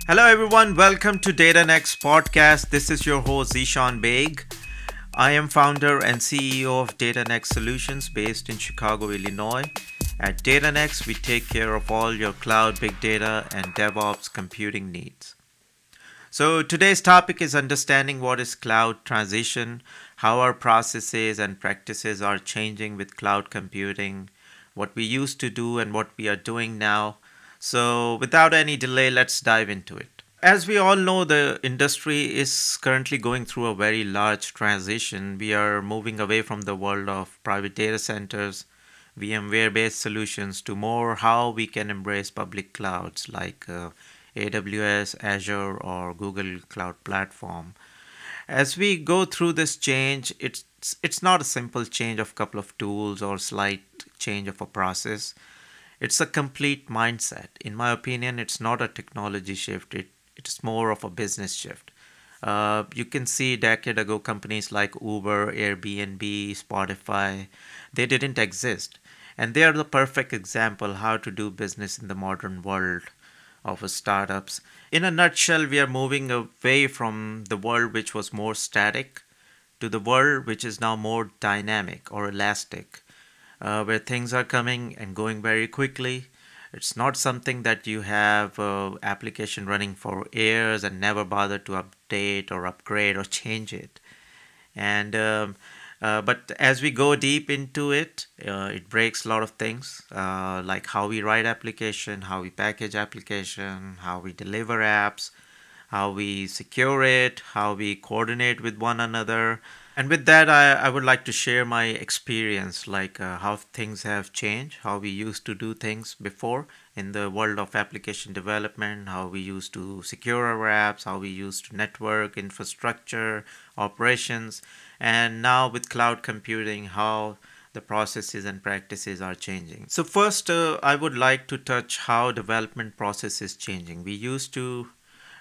Hello, everyone. Welcome to DataNext podcast. This is your host, Zeeshan Baig. I am founder and CEO of DataNext Solutions based in Chicago, Illinois. At DataNext, we take care of all your cloud, big data, and DevOps computing needs. So, today's topic is understanding what is cloud transition, how our processes and practices are changing with cloud computing, what we used to do, and what we are doing now. So, without any delay, let's dive into it. As we all know, the industry is currently going through a very large transition. We are moving away from the world of private data centers, VMware based solutions, to more how we can embrace public clouds like AWS, Azure, or Google Cloud Platform. As we go through this change, it's not a simple change of a couple of tools or slight change of a process. It's a complete mindset. In my opinion, it's not a technology shift. It's more of a business shift. You can see decade ago companies like Uber, Airbnb, Spotify, they didn't exist. And they are the perfect example how to do business in the modern world of startups. In a nutshell, we are moving away from the world which was more static to the world which is now more dynamic or elastic, where things are coming and going very quickly. It's not something that you have application running for years and never bother to update or upgrade or change it. And but as we go deep into it, it breaks a lot of things, like how we write application, how we package application, how we deliver apps, how we secure it, how we coordinate with one another. And with that, I would like to share my experience, like how things have changed, how we used to do things before in the world of application development, how we used to secure our apps, how we used to network, infrastructure, operations, and now with cloud computing, how the processes and practices are changing. So first, I would like to touch how development process is changing. We used to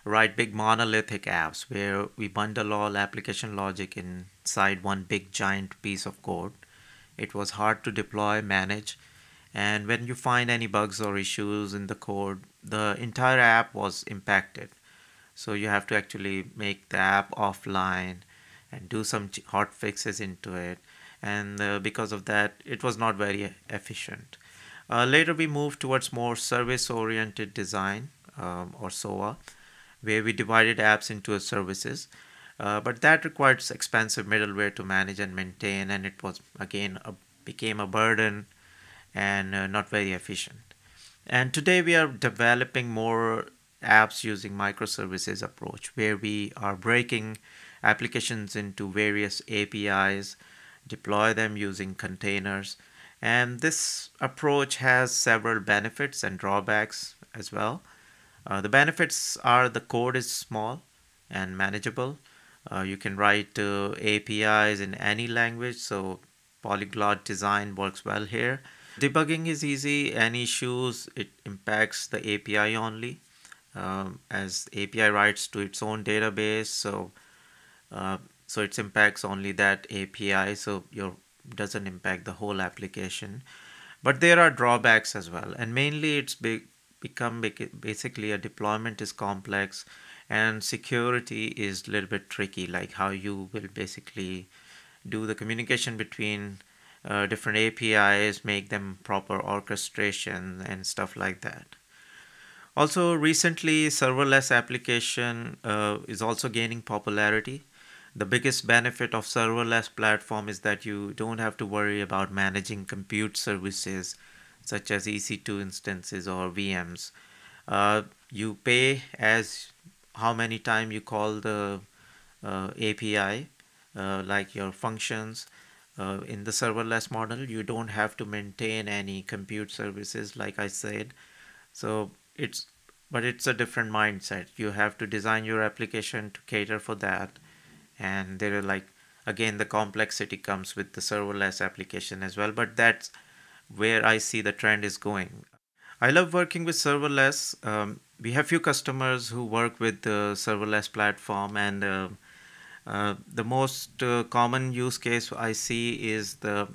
write big monolithic apps where we bundle all application logic inside one big giant piece of code. It was hard to deploy, manage, and when you find any bugs or issues in the code, the entire app was impacted. So you have to actually make the app offline and do some hot fixes into it. And because of that, it was not very efficient. Later, we moved towards more service oriented design, or SOA, where we divided apps into services. But that requires expensive middleware to manage and maintain, and it was again became a burden and not very efficient. And today we are developing more apps using microservices approach, where we are breaking applications into various APIs, deploy them using containers. And this approach has several benefits and drawbacks as well. The benefits are the code is small and manageable. You can write APIs in any language, so polyglot design works well here. Debugging is easy. Any issues, it impacts the API only, as API writes to its own database. So it impacts only that API. So your doesn't impact the whole application. But there are drawbacks as well, and mainly it's basically a deployment is complex, and security is a little bit tricky, like how you will basically do the communication between different APIs, make them proper orchestration and stuff like that. Also, recently, serverless application is also gaining popularity. The biggest benefit of serverless platform is that you don't have to worry about managing compute services such as EC2 instances or VMs. You pay as how many time you call the API, like your functions. In the serverless model, you don't have to maintain any compute services, like I said. So it's but it's a different mindset. You have to design your application to cater for that, and there are like again the complexity comes with the serverless application as well. But that's where I see the trend is going. I love working with serverless. We have few customers who work with the serverless platform, and the most common use case I see is the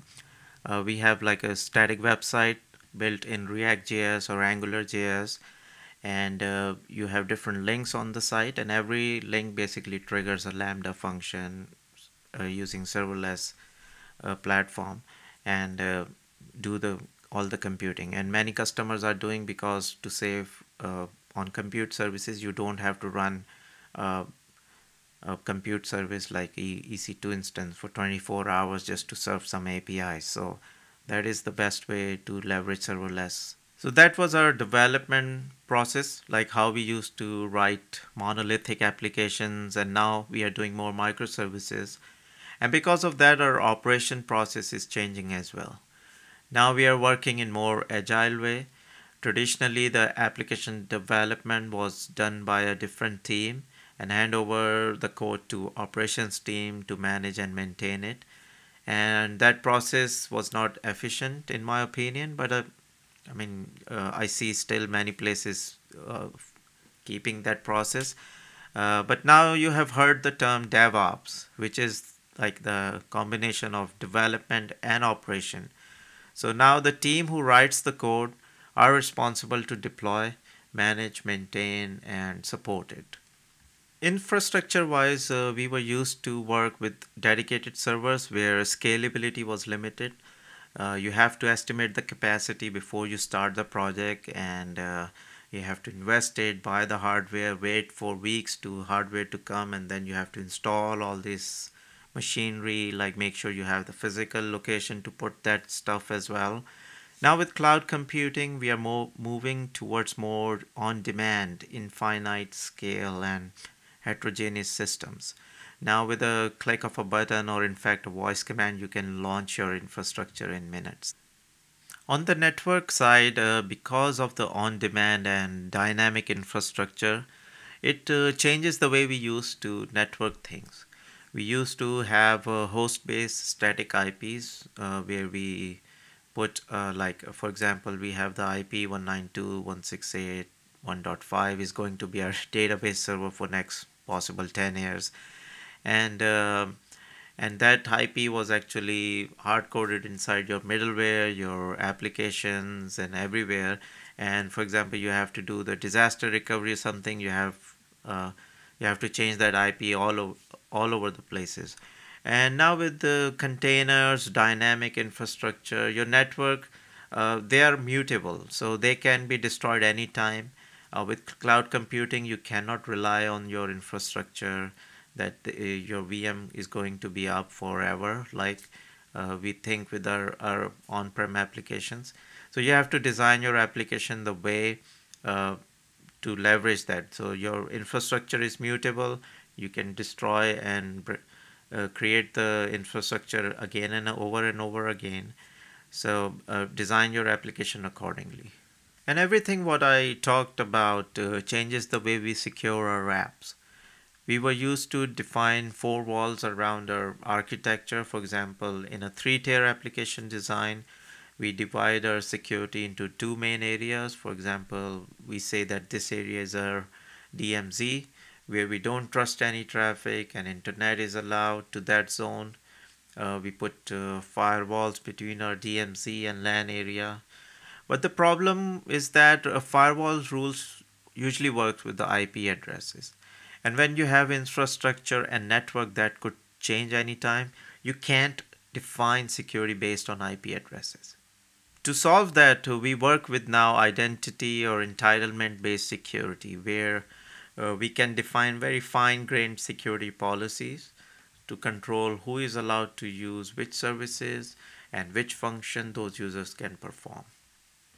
we have like a static website built in React.js or AngularJS, and you have different links on the site, and every link basically triggers a Lambda function using serverless platform, and do the all the computing. And many customers are doing, because to save on compute services, you don't have to run uh, a compute service like EC2 instance for 24 hours just to serve some APIs. So that is the best way to leverage serverless. So that was our development process, like how we used to write monolithic applications, and now we are doing more microservices. And because of that, our operation process is changing as well. Now we are working in more agile way. Traditionally, the application development was done by a different team and hand over the code to operations team to manage and maintain it. And that process was not efficient in my opinion, but I see still many places keeping that process. But now you have heard the term DevOps, which is like the combination of development and operation. So now the team who writes the code are responsible to deploy, manage, maintain, and support it. Infrastructure wise, we were used to work with dedicated servers where scalability was limited. You have to estimate the capacity before you start the project, and you have to invest it, buy the hardware, wait for weeks to hardware to come, and then you have to install all this machinery, like make sure you have the physical location to put that stuff as well. Now with cloud computing, we are moving towards more on-demand, infinite scale, and heterogeneous systems. Now with a click of a button, or in fact a voice command, you can launch your infrastructure in minutes. On the network side, because of the on-demand and dynamic infrastructure, it changes the way we used to network things. We used to have host-based static IPs where we put for example, we have the IP 192.168.1.5 is going to be our database server for next possible 10 years, and and that IP was actually hard coded inside your middleware, your applications, and everywhere. And for example, you have to do the disaster recovery or something, you have to change that IP all over the places. And now with the containers, dynamic infrastructure, your network, they are mutable, so they can be destroyed anytime. With cloud computing, you cannot rely on your infrastructure that your VM is going to be up forever, like we think with our on-prem applications. So you have to design your application the way to leverage that. So your infrastructure is mutable. You can destroy and create the infrastructure again and over again. So design your application accordingly. And everything what I talked about changes the way we secure our apps. We were used to define four walls around our architecture. For example, in a three-tier application design, we divide our security into two main areas. For example, we say that this area is our DMZ, where we don't trust any traffic and internet is allowed to that zone. We put firewalls between our DMZ and LAN area. But the problem is that firewalls rules usually works with the IP addresses. And when you have infrastructure and network that could change anytime, you can't define security based on IP addresses. To solve that, we work with now identity or entitlement based security, where we can define very fine-grained security policies to control who is allowed to use which services and which function those users can perform.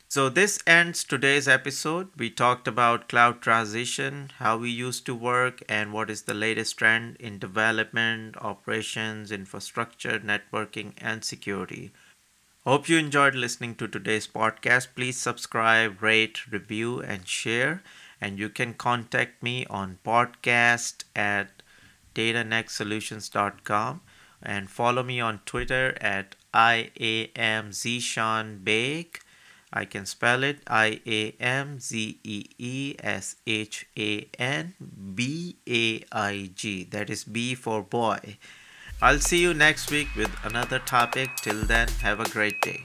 So this ends today's episode. We talked about cloud transition, how we used to work, and what is the latest trend in development, operations, infrastructure, networking, and security. Hope you enjoyed listening to today's podcast. Please subscribe, rate, review, and share. And you can contact me on podcast@datanextsolutions.com and follow me on Twitter at IAM Baig. I can spell it IAMZEESHANBAIG. That is B for boy. I'll see you next week with another topic. Till then, have a great day.